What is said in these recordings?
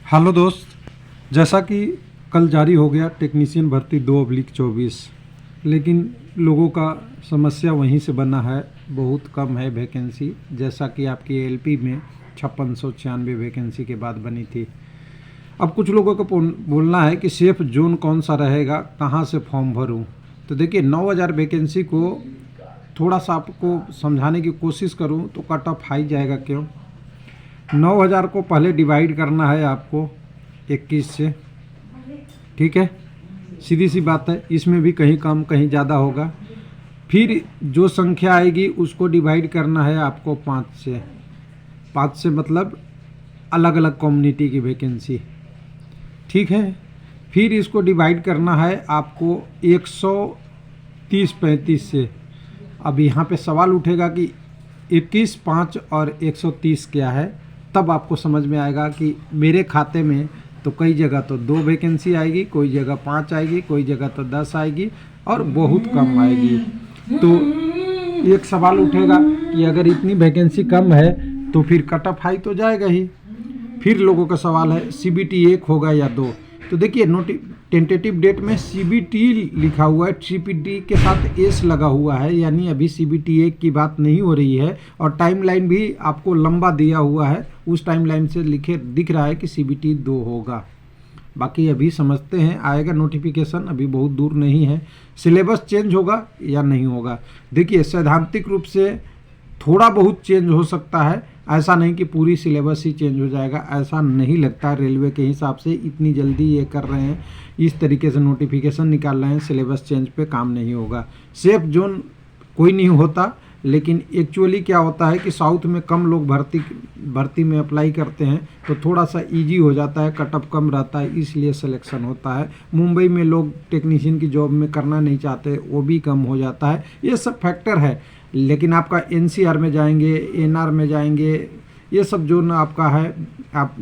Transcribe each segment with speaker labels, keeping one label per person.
Speaker 1: Hello दोस्त, जैसा कि कल जारी हो गया टेक्नीशियन भर्ती 2/24, लेकिन लोगों का समस्या वहीं से बना है। बहुत कम है वैकेंसी, जैसा कि आपकी एलपी में 5696 वैकेंसी के बाद बनी थी। अब कुछ लोगों को बोलना है कि सेफ जोन कौन सा रहेगा, कहाँ से फॉर्म भरूं। तो देखिए 9000 वैकेंसी को थोड़ा सा आपको समझाने की कोशिश करूं तो कट ऑफ हाई जाएगा। क्यों? 9000 को पहले डिवाइड करना है आपको 21 से, ठीक है। सीधी सी बात है, इसमें भी कहीं कम कहीं ज़्यादा होगा। फिर जो संख्या आएगी उसको डिवाइड करना है आपको 5 से। 5 से मतलब अलग अलग कम्युनिटी की वैकेंसी, ठीक है। फिर इसको डिवाइड करना है आपको 130-35 से। अब यहाँ पे सवाल उठेगा कि 21, 5 और 130 क्या है। तब आपको समझ में आएगा कि मेरे खाते में तो कई जगह तो 2 वैकेंसी आएगी, कोई जगह 5 आएगी, कोई जगह तो 10 आएगी और बहुत कम आएगी। तो एक सवाल उठेगा कि अगर इतनी वैकेंसी कम है तो फिर कट ऑफ हाई तो जाएगा ही। फिर लोगों का सवाल है सीबीटी 1 होगा या 2। तो देखिए टेंटेटिव डेट में सीबीटी लिखा हुआ है, सीबीटी के साथ एस लगा हुआ है, यानी अभी सीबीटी 1 की बात नहीं हो रही है। और टाइमलाइन भी आपको लंबा दिया हुआ है, उस टाइमलाइन से दिख रहा है कि सीबीटी 2 होगा। बाकी अभी समझते हैं, आएगा नोटिफिकेशन, अभी बहुत दूर नहीं है। सिलेबस चेंज होगा या नहीं होगा, देखिए सैद्धांतिक रूप से थोड़ा बहुत चेंज हो सकता है, ऐसा नहीं कि पूरी सिलेबस ही चेंज हो जाएगा, ऐसा नहीं लगता। रेलवे के हिसाब से इतनी जल्दी ये कर रहे हैं, इस तरीके से नोटिफिकेशन निकाल रहे हैं, सिलेबस चेंज पे काम नहीं होगा। सेफ जोन कोई नहीं होता, लेकिन एक्चुअली क्या होता है कि साउथ में कम लोग भर्ती में अप्लाई करते हैं तो थोड़ा सा इजी हो जाता है, कट ऑफ कम रहता है, इसलिए सिलेक्शन होता है। मुंबई में लोग टेक्नीशियन की जॉब में करना नहीं चाहते, वो भी कम हो जाता है। ये सब फैक्टर है। लेकिन आपका एनसीआर में जाएंगे, एनआर में जाएंगे, ये सब जोन आपका है, आप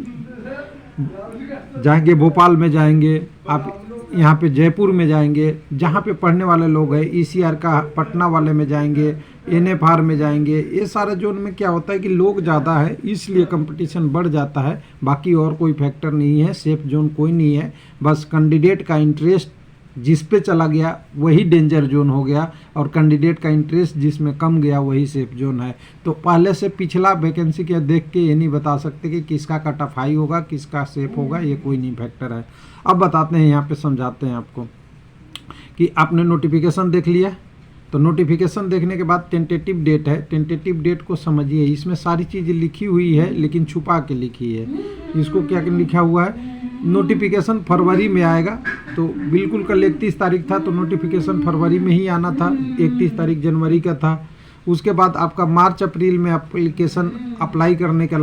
Speaker 1: जाएंगे भोपाल में जाएंगे, आप यहाँ पे जयपुर में जाएंगे, जहाँ पे पढ़ने वाले लोग हैं, ईसीआर का पटना वाले में जाएंगे, एनएफआर में जाएंगे। ये सारे जोन में क्या होता है कि लोग ज़्यादा है, इसलिए कंपटीशन बढ़ जाता है। बाकी और कोई फैक्टर नहीं है, सेफ जोन कोई नहीं है। बस कैंडिडेट का इंटरेस्ट जिस पे चला गया वही डेंजर जोन हो गया, और कैंडिडेट का इंटरेस्ट जिसमें कम गया वही सेफ जोन है। तो पहले से पिछला वैकेंसी के देख के ये नहीं बता सकते कि किसका कट ऑफ हाई होगा, किसका सेफ होगा, ये कोई नहीं फैक्टर है। अब बताते हैं, यहाँ पे समझाते हैं आपको कि आपने नोटिफिकेशन देख लिया। तो नोटिफिकेशन देखने के बाद टेंटेटिव डेट है, टेंटेटिव डेट को समझिए। इसमें सारी चीज़ें लिखी हुई है लेकिन छुपा के लिखी है। इसको क्या लिखा हुआ है, नोटिफिकेशन फरवरी में आएगा। तो बिल्कुल कल 31 तारीख था, तो नोटिफिकेशन फरवरी में ही आना था, 31 तारीख जनवरी का था। उसके बाद आपका मार्च अप्रैल में एप्लीकेशन अप्लाई करने का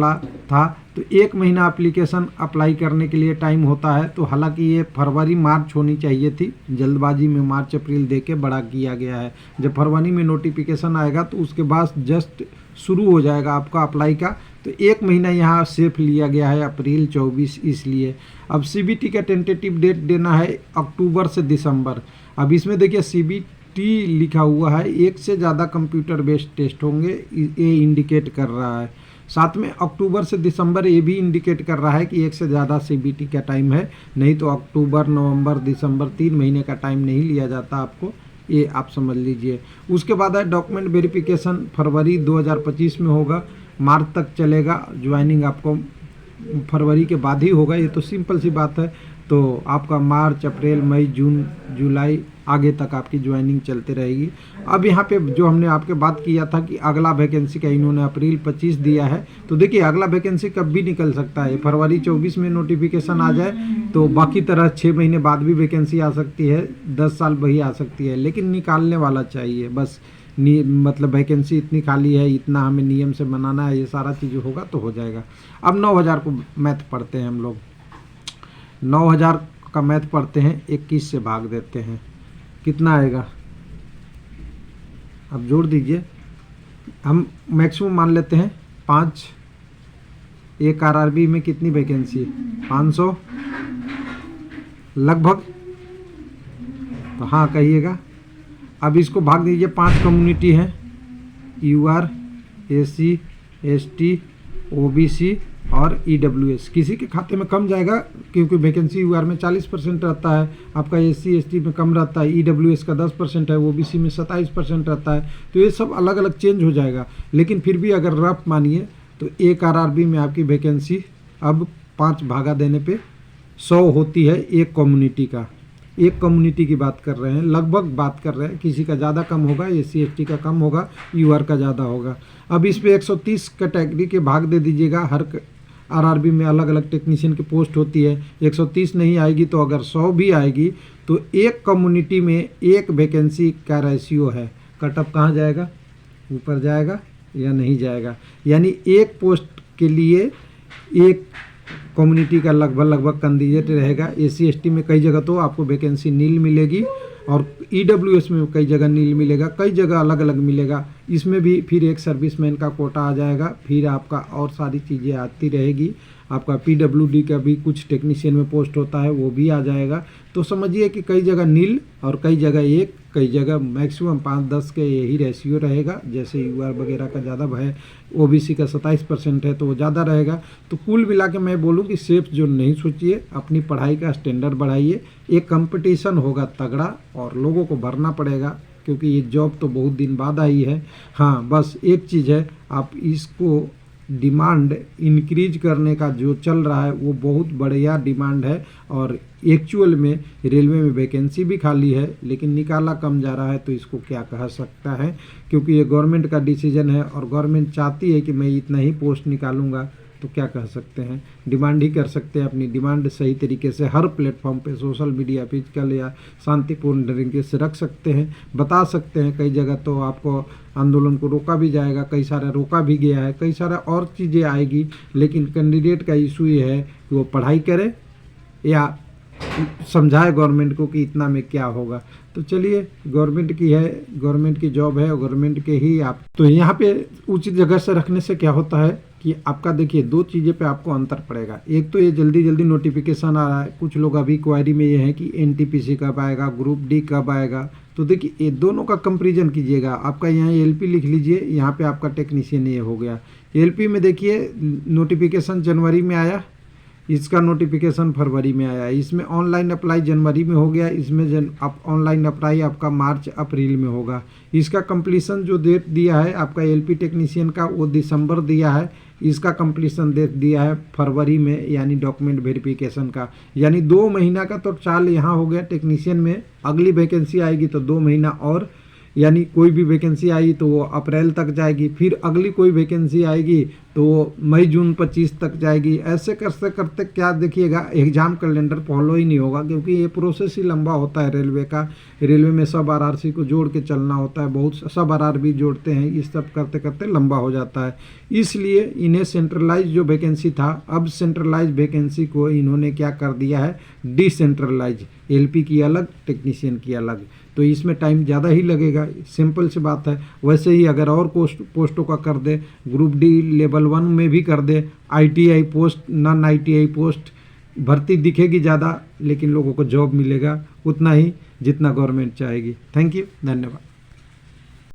Speaker 1: था, तो 1 महीना एप्लीकेशन अप्लाई करने के लिए टाइम होता है। तो हालांकि ये फरवरी मार्च होनी चाहिए थी, जल्दबाजी में मार्च अप्रैल दे के बड़ा किया गया है। जब फरवरी में नोटिफिकेशन आएगा तो उसके बाद जस्ट शुरू हो जाएगा आपका अप्लाई का। तो 1 महीना यहाँ सेफ लिया गया है, अप्रैल 24 इसलिए। अब सीबीटी का टेंटेटिव डेट देना है अक्टूबर से दिसंबर। अब इसमें देखिए सीबीटी लिखा हुआ है, 1 से ज़्यादा कंप्यूटर बेस्ड टेस्ट होंगे, ये इंडिकेट कर रहा है। साथ में अक्टूबर से दिसंबर ये भी इंडिकेट कर रहा है कि 1 से ज़्यादा सीबीटी का टाइम है। नहीं तो अक्टूबर, नवंबर, दिसंबर 3 महीने का टाइम नहीं लिया जाता आपको, ये आप समझ लीजिए। उसके बाद है डॉक्यूमेंट वेरिफिकेशन, फरवरी 2025 में होगा, मार्च तक चलेगा। ज्वाइनिंग आपको फरवरी के बाद ही होगा, ये तो सिंपल सी बात है। तो आपका मार्च, अप्रैल, मई, जून, जुलाई आगे तक आपकी ज्वाइनिंग चलती रहेगी। अब यहाँ पे जो हमने आपके बात किया था कि अगला वैकेंसी का इन्होंने अप्रैल 25 दिया है, तो देखिए अगला वैकेंसी कब भी निकल सकता है। फरवरी 24 में नोटिफिकेशन आ जाए तो बाकी तरह 6 महीने बाद भी वैकेंसी आ सकती है, 10 साल वही आ सकती है, लेकिन निकालने वाला चाहिए बस। मतलब वैकेंसी इतनी खाली है, इतना हमें नियम से बनाना है, ये सारा चीज़ होगा तो हो जाएगा। अब 9000 को मैथ पढ़ते हैं हम लोग। 9000 का मैथ पढ़ते हैं, 21 से भाग देते हैं, कितना आएगा अब जोड़ दीजिए। हम मैक्सिमम मान लेते हैं 5। एक आरआरबी में कितनी वैकेंसी है, 500 लगभग, तो हाँ कहिएगा। अब इसको भाग दीजिए, 5 कम्युनिटी हैं, यूआर, एससी, एसटी, ओबीसी और EWS। किसी के खाते में कम जाएगा क्योंकि वैकेंसी यूआर में 40% रहता है, आपका SC ST में कम रहता है, EWS का 10% है, OBC में 27% रहता है। तो ये सब अलग अलग चेंज हो जाएगा। लेकिन फिर भी अगर रफ मानिए तो एक RRB में आपकी वैकेंसी अब 5 भागा देने पे 100 होती है एक कम्युनिटी का। एक कम्युनिटी की बात कर रहे हैं, लगभग बात कर रहे हैं, किसी का ज़्यादा कम होगा, SC ST का कम होगा, यूआर का ज़्यादा होगा। अब इस पे 130 कैटेगरी के भाग दे दीजिएगा। हर RRB में अलग अलग टेक्नीशियन की पोस्ट होती है। 130 नहीं आएगी तो अगर 100 भी आएगी तो एक कम्युनिटी में एक वैकेंसी का रेशियो है। कटअप कहाँ जाएगा, ऊपर जाएगा या नहीं जाएगा? यानी एक पोस्ट के लिए एक कम्युनिटी का लगभग कैंडिडेट रहेगा। SC ST में कई जगह तो आपको वैकेंसी नील मिलेगी और EWS में कई जगह नील मिलेगा, कई जगह अलग अलग मिलेगा। इसमें भी फिर एक सर्विसमैन का कोटा आ जाएगा, फिर आपका और सारी चीज़ें आती रहेगी। आपका PWD का भी कुछ टेक्नीशियन में पोस्ट होता है, वो भी आ जाएगा। तो समझिए कि कई जगह नील और कई जगह एक, कई जगह मैक्सिमम 5-10 के यही रेशियो रहेगा। जैसे यूआर वगैरह का ज़्यादा है, OBC का 27% है तो वो ज़्यादा रहेगा। तो कुल मिला के मैं बोलूँ कि सेफ जो नहीं सोचिए, अपनी पढ़ाई का स्टैंडर्ड बढ़ाइए। एक कंपटीशन होगा तगड़ा और लोगों को भरना पड़ेगा क्योंकि ये जॉब तो बहुत दिन बाद आई है। हाँ, बस एक चीज़ है, आप इसको डिमांड इंक्रीज करने का जो चल रहा है वो बहुत बढ़िया डिमांड है और एक्चुअल में रेलवे में वैकेंसी भी खाली है लेकिन निकाला कम जा रहा है। तो इसको क्या कह सकता है, क्योंकि ये गवर्नमेंट का डिसीजन है और गवर्नमेंट चाहती है कि मैं इतना ही पोस्ट निकालूंगा। तो क्या कह सकते हैं, डिमांड ही कर सकते हैं। अपनी डिमांड सही तरीके से हर प्लेटफॉर्म पे, सोशल मीडिया, फिजिकल या शांतिपूर्ण तरीके से रख सकते हैं, बता सकते हैं। कई जगह तो आपको आंदोलन को रोका भी जाएगा, कई सारा रोका भी गया है, कई सारा और चीज़ें आएगी। लेकिन कैंडिडेट का इशू ये है कि वो पढ़ाई करे या समझाए गवर्नमेंट को कि इतना में क्या होगा। तो चलिए, गवर्नमेंट की है, गवर्नमेंट की जॉब है, गवर्नमेंट के ही आप। तो यहाँ पे उचित जगह से रखने से क्या होता है कि आपका देखिए 2 चीज़ें पे आपको अंतर पड़ेगा। एक तो ये जल्दी जल्दी नोटिफिकेशन आ रहा है। कुछ लोग अभी क्वारी में ये है कि NTPC कब आएगा, ग्रुप D कब आएगा। तो देखिए ये दोनों का कंपैरिजन कीजिएगा। आपका यहाँ LP लिख लीजिए, यहाँ पे आपका टेक्नीशियन ये हो गया। LP में देखिए नोटिफिकेशन जनवरी में आया, इसका नोटिफिकेशन फरवरी में आया। इसमें ऑनलाइन अप्लाई जनवरी में हो गया, इसमें ऑनलाइन अप्लाई आपका मार्च अप्रैल में होगा। इसका कंप्लीशन जो डेट दिया है आपका LP टेक्नीशियन का वो दिसंबर दिया है, इसका कंप्लीशन डेट दिया है फरवरी में, यानी डॉक्यूमेंट वेरिफिकेशन का। यानी 2 महीना का तो चाल यहाँ हो गया टेक्नीशियन में। अगली वैकेंसी आएगी तो 2 महीना और, यानी कोई भी वैकेंसी आई तो वो अप्रैल तक जाएगी, फिर अगली कोई वैकेंसी आएगी तो वो मई जून 25 तक जाएगी। ऐसे करते करते क्या देखिएगा, एग्ज़ाम कैलेंडर फॉलो ही नहीं होगा क्योंकि ये प्रोसेस ही लंबा होता है रेलवे का। रेलवे में सब RRC को जोड़ के चलना होता है, बहुत सब RRB जोड़ते हैं, इस सब करते करते लंबा हो जाता है। इसलिए इन्हें सेंट्रलाइज जो वैकेंसी था, अब सेंट्रलाइज वैकेंसी को इन्होंने क्या कर दिया है, डिसेंट्रलाइज। LP की अलग, टेक्नीशियन की अलग। तो इसमें टाइम ज़्यादा ही लगेगा, सिंपल सी बात है। वैसे ही अगर और पोस्टों का कर दे, ग्रुप D लेवल 1 में भी कर दे, ITI post, non ITI post, भर्ती दिखेगी ज़्यादा लेकिन लोगों को जॉब मिलेगा उतना ही जितना गवर्नमेंट चाहेगी। थैंक यू, धन्यवाद।